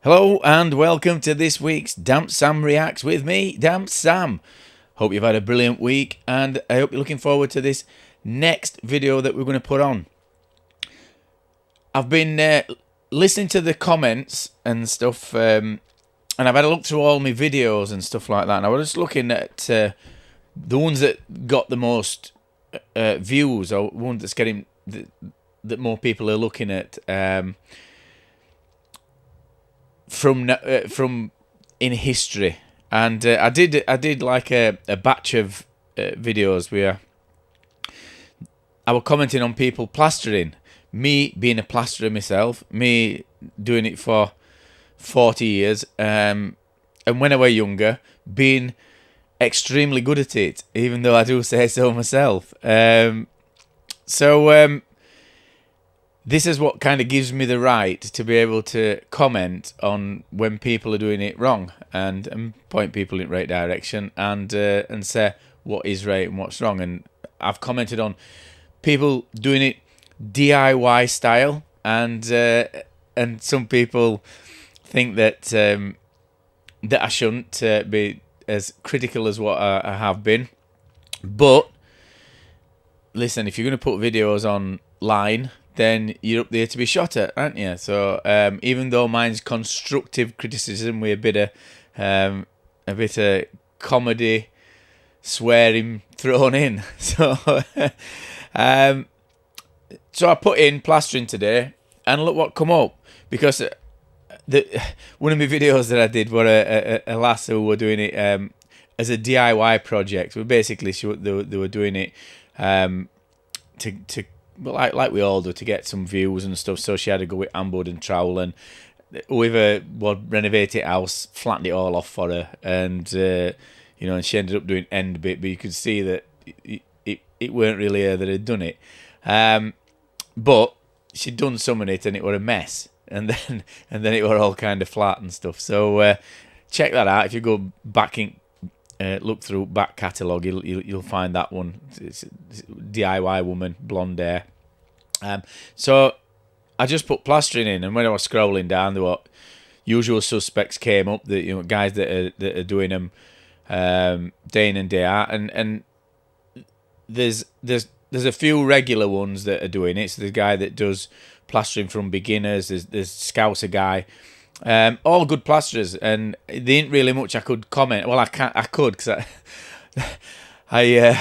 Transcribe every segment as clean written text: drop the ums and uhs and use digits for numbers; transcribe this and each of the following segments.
Hello and welcome to this week's DampSam Reacts with me, DampSam. Hope you've had a brilliant week and I hope you're looking forward to this next video that we're going to put on. I've been listening to the comments and stuff and I've had a look through all my videos and stuff like that, and I was just looking at the ones that got the most views, or one that's getting that more people are looking at from in history. And I did like a batch of videos where I was commenting on people plastering, me being a plasterer myself, me doing it for 40 years, and when I was younger being extremely good at it, even though I do say so myself. This is what kind of gives me the right to be able to comment on when people are doing it wrong and point people in the right direction and say what is right and what's wrong. And I've commented on people doing it DIY style, and some people think that that I shouldn't be as critical as what I have been. But listen, if you're going to put videos online, then you're up there to be shot at, aren't you? So even though mine's constructive criticism with a bit of comedy swearing thrown in, so so I put in plastering today, and look what come up, because one of my videos that I did were a lass who were doing it as a DIY project. Well, basically they were doing it to like we all do, to get some views and stuff. So she had to go with handboard and trowel, and whoever would renovate it house flattened it all off for her, and you know, and she ended up doing end bit, but you could see that it weren't really her that had done it, but she'd done some of it and it were a mess, and then it were all kind of flat and stuff. So check that out if you go back in. Look through back catalogue, you'll find that one. It's DIY woman, blonde hair. So I just put plastering in, and when I was scrolling down, there were usual suspects came up. That, you know, guys that are doing them day in and day out, and there's a few regular ones that are doing it. So there's a guy that does plastering from beginners. There's Scouser guy. All good plasterers, and there ain't really much I could comment. Well, I could, because I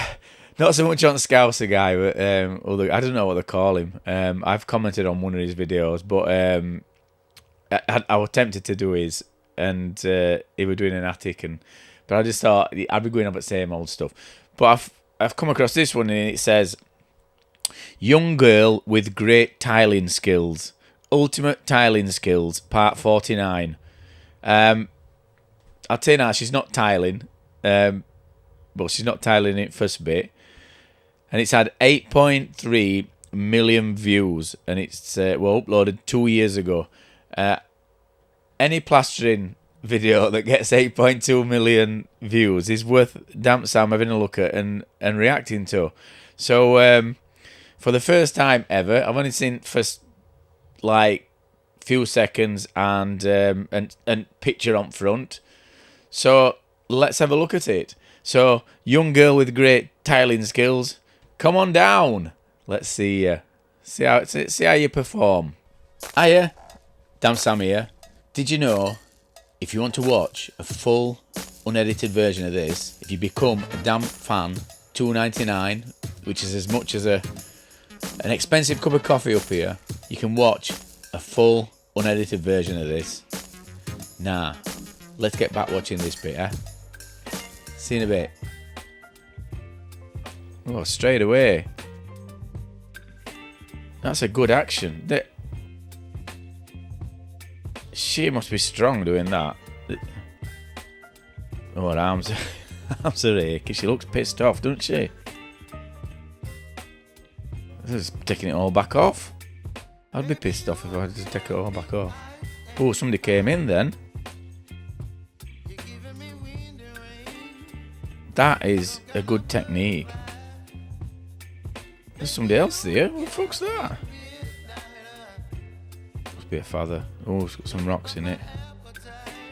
not so much on Scouser guy, but I don't know what they call him. I've commented on one of his videos, but I was tempted to do his, and he were doing an attic, but I just thought I'd be going up at the same old stuff. But I've come across this one, and it says, "Young girl with great tiling skills. Ultimate tiling skills, part 49. I'll tell you now, she's not tiling. But she's not tiling it first bit. And it's had 8.3 million views. And it's uploaded 2 years ago. Any plastering video that gets 8.2 million views is worth DampSam having a look at and reacting to. So for the first time ever, I've only seen first like few seconds and picture on front, so let's have a look at it. So, young girl with great tiling skills, come on down, let's see how you perform. Hiya, DampSam here. Did you know, if you want to watch a full unedited version of this, if you become a Damp fan, $2.99, which is as much as an expensive cup of coffee up here, you can watch a full unedited version of this. Nah, let's get back watching this bit, eh? See you in a bit. Oh, straight away. That's a good action. She must be strong doing that. Oh, her arms are achy. She looks pissed off, doesn't she? This is taking it all back off. I'd be pissed off if I had to take it all back off. Oh, somebody came in then. That is a good technique. There's somebody else there. What the fuck's that? Must be a father. Oh, it's got some rocks in it.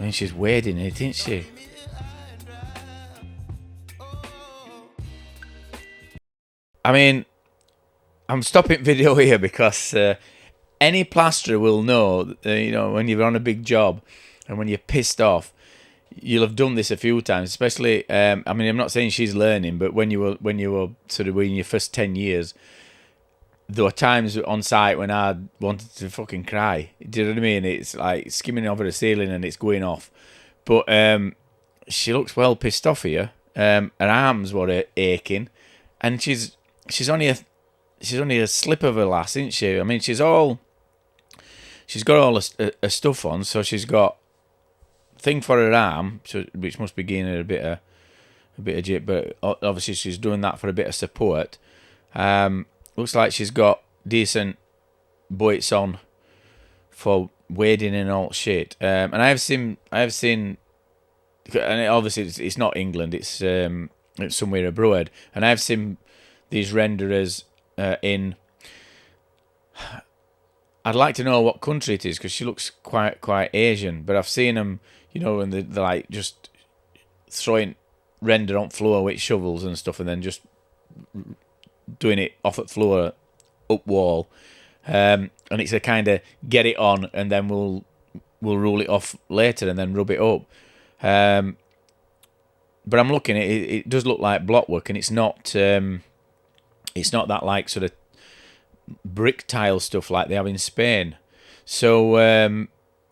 I mean, she's wading it, isn't she? I mean, I'm stopping video here because any plasterer will know, you know, when you're on a big job and when you're pissed off, you'll have done this a few times. Especially, I mean, I'm not saying she's learning, but when you were sort of in your first 10 years, there were times on site when I wanted to fucking cry. Do you know what I mean? It's like skimming over the ceiling and it's going off. But she looks well pissed off here. Her arms were aching, and she's only a slip of a lass, isn't she? I mean, she's got all her stuff on, so she's got thing for her arm, which must be giving her a bit of jip, but obviously she's doing that for a bit of support. Looks like she's got decent boots on for wading and all shit. And I have seen, and obviously it's not England, it's somewhere abroad, and I've seen these renderers in. I'd like to know what country it is because she looks quite Asian, but I've seen them, you know, and they're like just throwing render on floor with shovels and stuff, and then just doing it off at floor, up wall, and it's a kind of get it on, and then we'll roll it off later, and then rub it up. But I'm looking at it; it does look like block work, and it's not that like sort of brick tile stuff like they have in Spain. So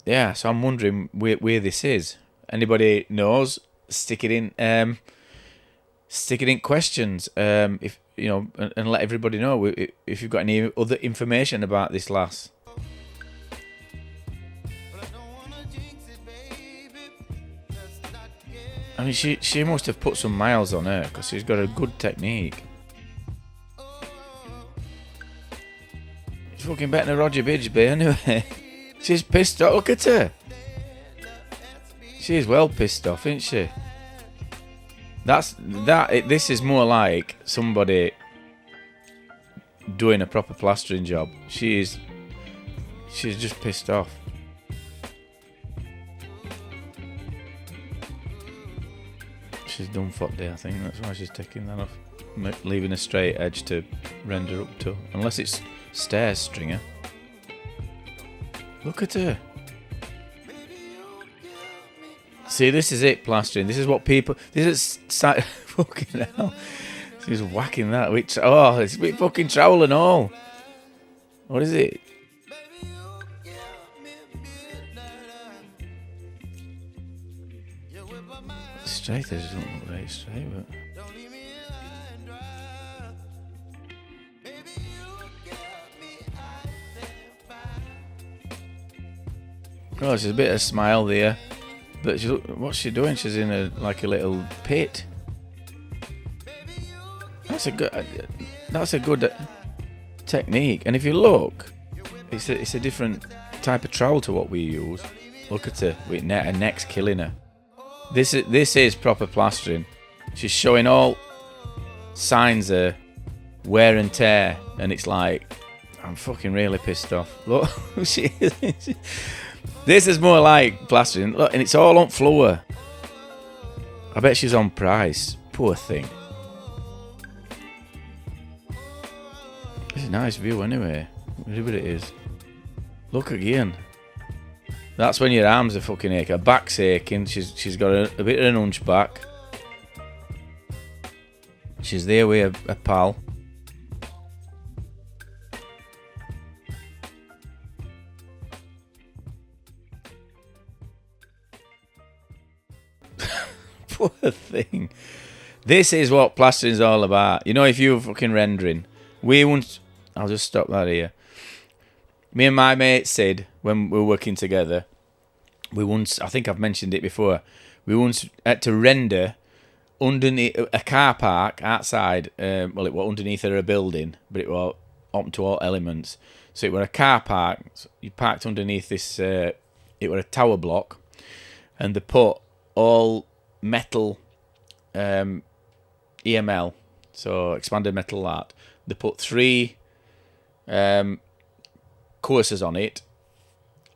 yeah, so I'm wondering where this is. Anybody knows? Stick it in questions. If you know, and let everybody know if you've got any other information about this lass. I mean, she must have put some miles on her because she's got a good technique. She's fucking better than Roger Bidgeby anyway. She's pissed off. Look at her. She's well pissed off, isn't she? This is more like somebody doing a proper plastering job. She's just pissed off. She's done for day, I think. That's why she's taking that off, leaving a straight edge to render up to. Unless it's stairs stringer. Look at her. See, this is it, plastering. This is what people. This is fucking hell. She's whacking that. Which it's with fucking trowel and all. What is it? Straight. It doesn't look very straight, but. Oh, there's a bit of a smile there. But what's she doing? She's in a little pit. That's a good technique. And if you look, it's a different type of trowel to what we use. Look at her, with her neck's killing her. This is proper plastering. She's showing all signs of wear and tear, and it's like, I'm fucking really pissed off. Look, she is. This is more like plastering. Look, and it's all on floor. I bet she's on price. Poor thing. It's a nice view anyway. Whatever it is. Look again. That's when your arms are fucking aching. Her back's aching. She's got a bit of an hunchback. She's there with a pal. Poor thing. This is what plastering's all about. You know, if you're fucking rendering, I'll just stop that here. Me and my mate Sid, when we were working together, I think I've mentioned it before, we once had to render underneath a car park outside. Well, it was underneath a building, but it was open to all elements. So it was a car park. So you parked underneath this. It was a tower block, and they put all metal EML, so expanded metal art. They put 3 courses on it,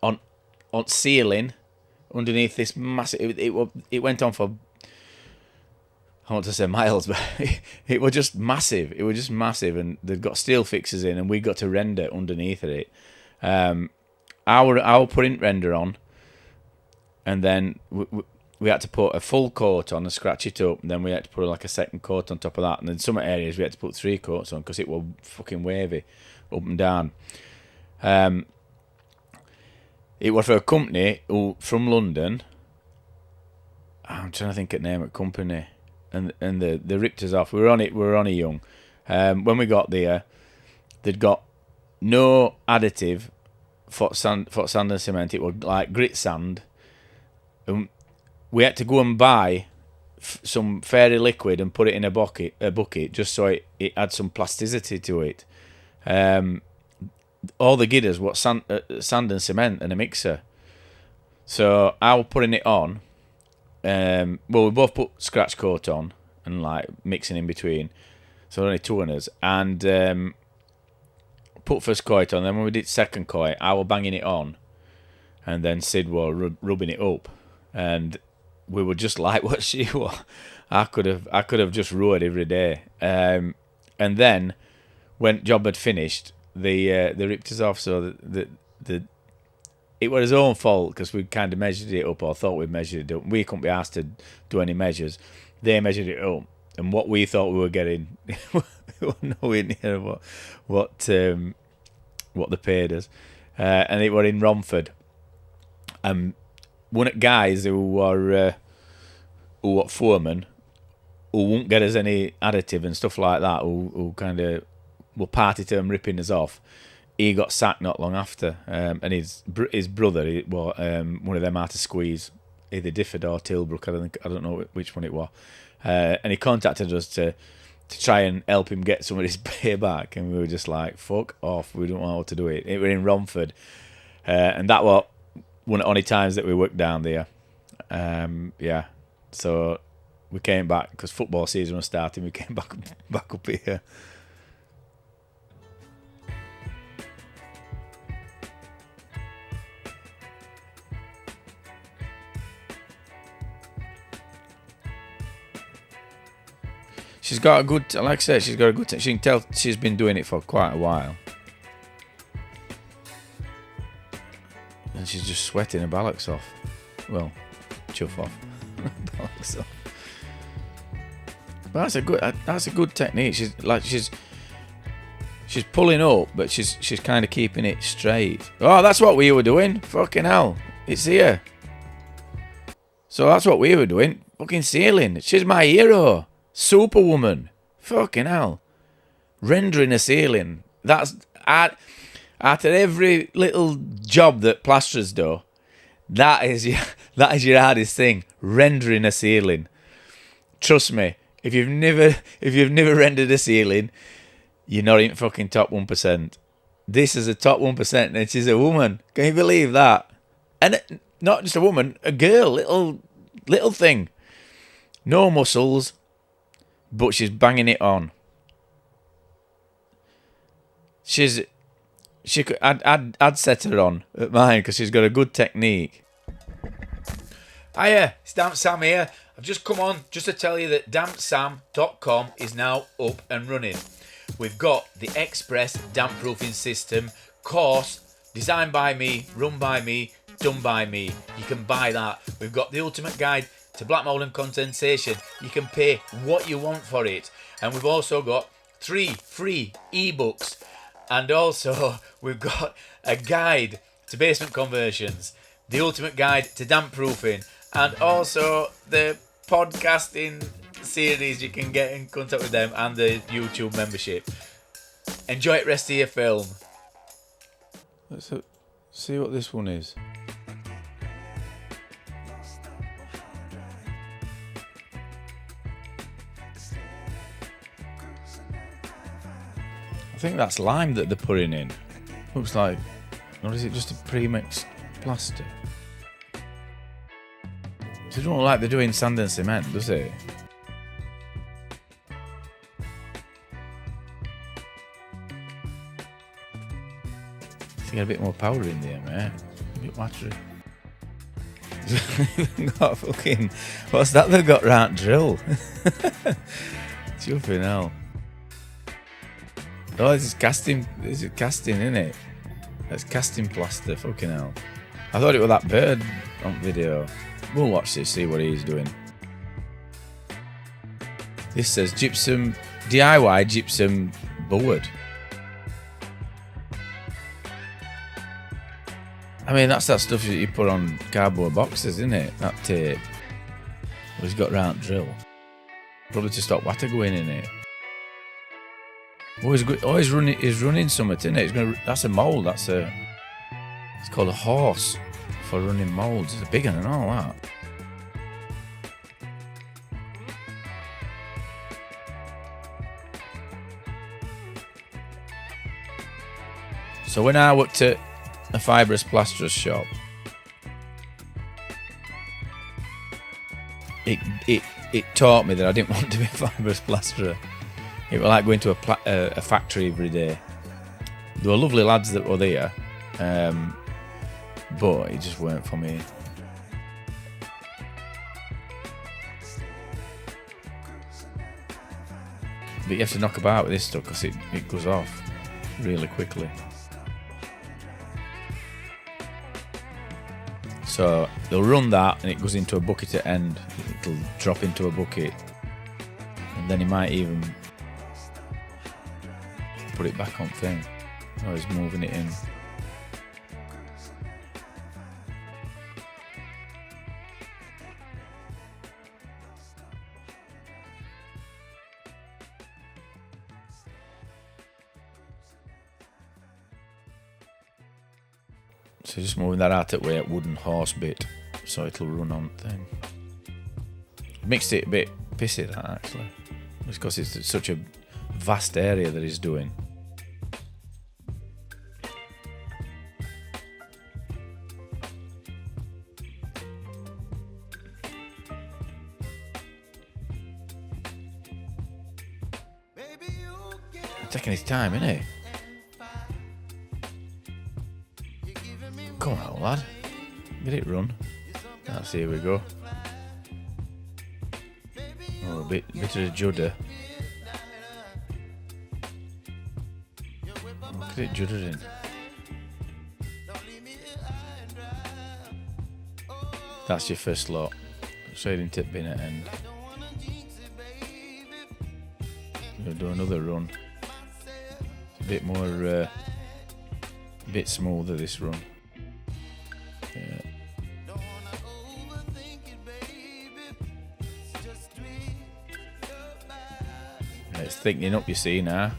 on ceiling, underneath this massive. It went on for, I want to say miles, but it was just massive. It was just massive, and they've got steel fixers in, and we got to render underneath of it. Our print render on, and then we had to put a full coat on and scratch it up, and then we had to put like a second coat on top of that, and in some areas we had to put 3 coats on because it was fucking wavy up and down. It was for a company from London. I'm trying to think of the name of the company, and they ripped us off. We were on it young. When we got there, they'd got no additive for sand and cement. It was like grit sand. We had to go and buy some fairy liquid and put it in a bucket just so it had some plasticity to it. All the gidders were sand and cement and a mixer. So I was putting it on. We both put scratch coat on and like mixing in between. So only 2 of us. And put first coat on. Then when we did second coat, I was banging it on. And then Sid was rubbing it up. And we were just like what she was. I could have just rowed every day. And then when job had finished, they ripped us off. So it was his own fault because we kind of measured it up, or thought we measured it up. We couldn't be asked to do any measures. They measured it up, and what we thought we were getting, we were nowhere near what they paid us. And it was in Romford. One of the guys who were foreman, who won't get us any additive and stuff like that, who kind of were party to him ripping us off, he got sacked not long after. And his brother, one of them had to squeeze, either Difford or Tilbrook, I don't know which one it was. And he contacted us to try and help him get some of his pay back, and we were just like, fuck off, we don't know how to do it. It was in Romford, and that was one of the only times that we worked down there. So we came back because football season was starting. We came back up here. She's got a good, like I said, she's got a good. She can tell she's been doing it for quite a while, and she's just sweating her bollocks off. Well, chuff off, bollocks off. But that's a good technique. She's pulling up, but she's kind of keeping it straight. Oh, that's what we were doing. Fucking hell, it's here. So that's what we were doing. Fucking sailing. She's my hero. Superwoman. Fucking hell. Rendering a ceiling. That's after every little job that plasterers do, that is your hardest thing. Rendering a ceiling. Trust me, if you've never rendered a ceiling, you're not in fucking top 1%. This is a top 1%, and she's a woman. Can you believe that? And not just a woman, a girl, little thing. No muscles. But she's banging it on. I'd set her on at mine because she's got a good technique. Hiya, it's DampSam here. I've just come on just to tell you that DampSam.com is now up and running. We've got the Express damp proofing system course designed by me, run by me, done by me. You can buy that. We've got the ultimate guide to black mold and condensation. You can pay what you want for it. And we've also got 3 free ebooks. And also we've got a guide to basement conversions, the ultimate guide to damp proofing, and also the podcasting series. You can get in contact with them, and the YouTube membership. Enjoy the rest of your film. Let's see what this one is. I think that's lime that they're putting in. Looks like, or is it just a pre-mixed plaster? It doesn't look like they're doing sand and cement, does it? I think a bit more powder in there, mate. A bit watery. Got fucking, what's that they've got round drill? Jumping hell. Oh, this is casting, isn't it? That's casting plaster, fucking hell. I thought it was that bird on video. We'll watch this, see what he's doing. This says gypsum, DIY gypsum board. I mean, that's that stuff that you put on cardboard boxes, isn't it? That tape. Well, he's got round drill. Probably to stop water going in it. Oh, he's running something, isn't it? That's a mould. It's called a horse for running moulds. It's a big one and all that. So when I worked at a fibrous plasterer's shop, it taught me that I didn't want to be a fibrous plasterer. It was like going to a factory every day. There were lovely lads that were there, but it just weren't for me. But you have to knock about with this stuff because it goes off really quickly. So they'll run that and it goes into a bucket at end. It'll drop into a bucket. And then he might even put it back on thing. Oh, he's moving it in. So just moving that out that way, a wooden horse bit, so it'll run on thing. Mixed it a bit pissy, that actually. It's because it's such a vast area that he's doing. Taking his time, isn't he? Come on, lad. Get it run. That's, here we go. Oh, a bit of a judder. Oh, get it juddered in. That's your first lot. Straight into bin at end. We'll do another run. It's a bit more, a bit smoother this run. Yeah. It's thickening up, you see now.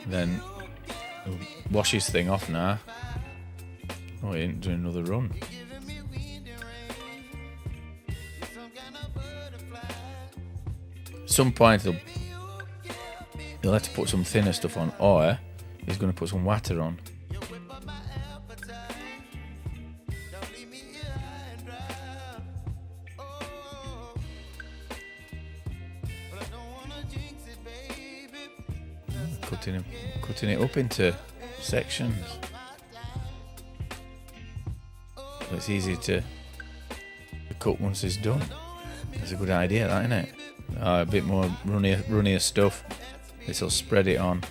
Then we'll wash his thing off now. Oh, he ain't doing another run. At some point he'll have to put some thinner stuff on, or he's going to put some water on. Cutting it up into sections. So it's easy to cut once it's done. That's a good idea, that, isn't it? A bit more runnier stuff. This will spread it on.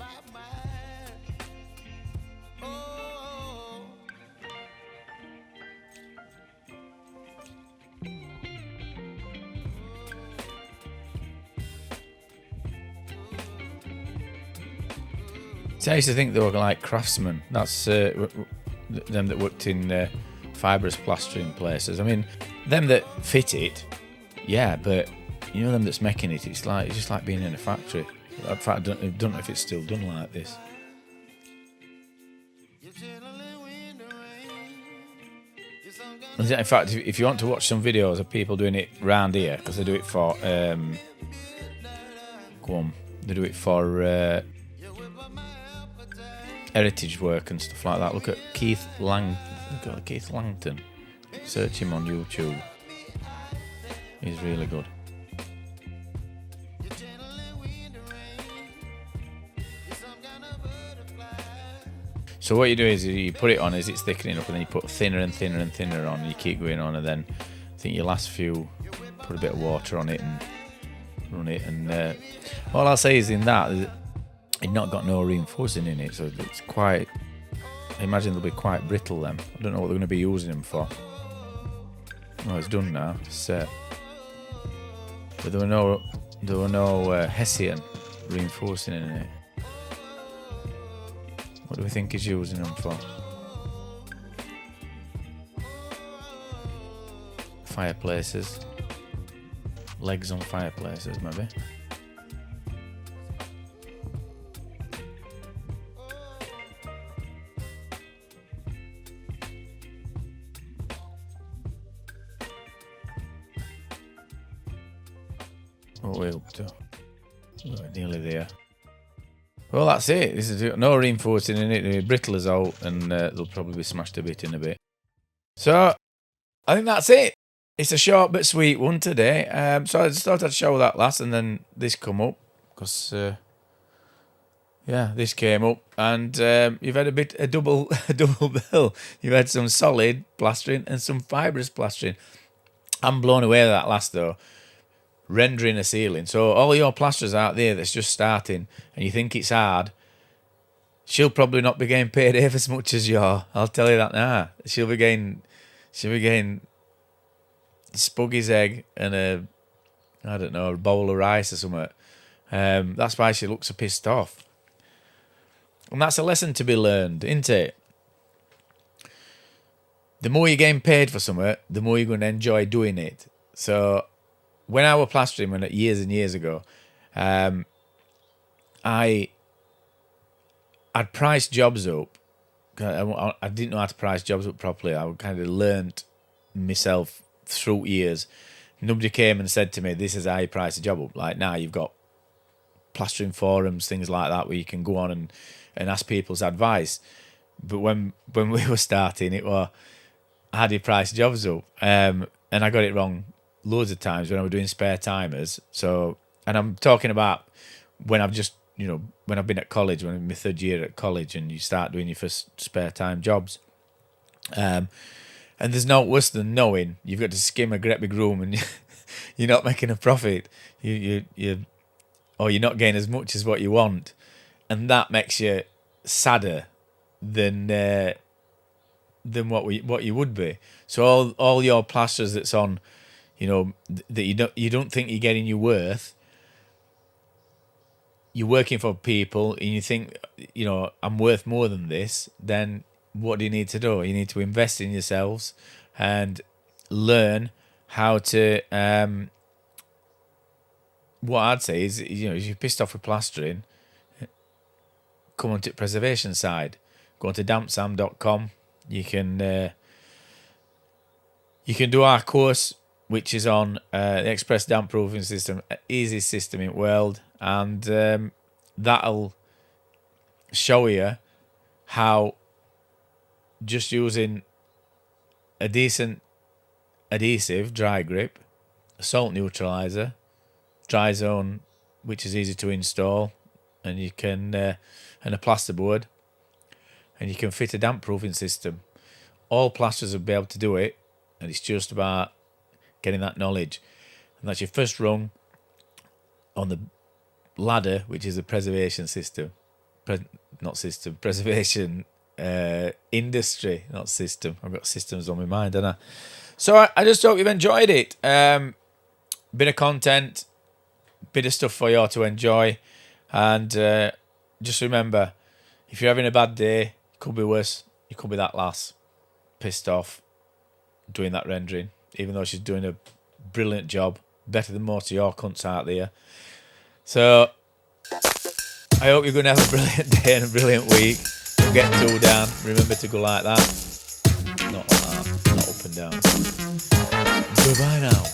See, I used to think they were like craftsmen. That's them that worked in fibrous plastering places. I mean, them that fit it, yeah, but you know them that's making it, it's just like being in a factory. In fact, I don't know if it's still done like this. In fact, if you want to watch some videos of people doing it round here, because they do it for they do it for heritage work and stuff like that. Look at Keith Langton. Search him on YouTube. He's really good. So what you do is you put it on as it's thickening up, and then you put thinner and thinner and thinner on, and you keep going on, and then I think your last few, put a bit of water on it and run it. And all I'll say is in that, it's not got no reinforcing in it, so it's quite, I imagine they'll be quite brittle then. I don't know what they're going to be using them for. Oh, it's done now, it's set. But there were no Hessian reinforcing in it. What do we think he's using them for? Fireplaces. Legs on fireplaces, maybe. What are we up to? We're nearly there. Well, that's it. This is no reinforcing in it. The brittle is out, and they'll probably be smashed a bit in a bit. So, I think that's it. It's a short but sweet one today. So I just thought I'd show that last, and then this come up because, yeah, this came up, and you've had a double bill. You've had some solid plastering and some fibrous plastering. I'm blown away with that last though. Rendering a ceiling. So all your plasterers out there that's just starting and you think it's hard, she'll probably not be getting paid half as much as you're. I'll tell you that now. She'll be getting Spuggy's egg and a bowl of rice or something. That's why she looks so pissed off. And that's a lesson to be learned, isn't it? The more you're getting paid for something, the more you're going to enjoy doing it. So when I was plastering, years and years ago, I'd price jobs up. I didn't know how to price jobs up properly. I kind of learnt myself through years. Nobody came and said to me, this is how you price a job up. Like now you've got plastering forums, things like that, where you can go on and ask people's advice. But when we were starting, it was, how do you price jobs up? And I got it wrong loads of times when I was doing spare timers. So, and I'm talking about when I've just, when I've been at college, when I'm in my third year at college, and you start doing your first spare time jobs. And there's no worse than knowing you've got to skim a great big room and you're not making a profit. Or you're not getting as much as what you want, and that makes you sadder than what you would be. So all your plasters that's on, that you don't think you're getting your worth. You're working for people and you think, I'm worth more than this. Then what do you need to do? You need to invest in yourselves and learn how to. What I'd say is, if you're pissed off with plastering, come on to the preservation side. Go on to DampSam.com. You can do our course, which is on the Express Damp Proofing System, easiest system in the world, and that'll show you how just using a decent adhesive, dry grip, a salt neutralizer, dry zone, which is easy to install, and you can and a plasterboard, and you can fit a damp proofing system. All plasters will be able to do it, and it's just about getting that knowledge. And that's your first rung on the ladder, which is the preservation system. Preservation industry, not system. I've got systems on my mind, don't I? So I just hope you've enjoyed it. Bit of content, bit of stuff for you all to enjoy. And just remember, if you're having a bad day, it could be worse. You could be that lass, pissed off, doing that rendering, even though she's doing a brilliant job, better than most of your cunts out there. So I hope you're going to have a brilliant day and a brilliant week. Don't get too down. Remember to go like that. Not like that. Not up and down. Goodbye now.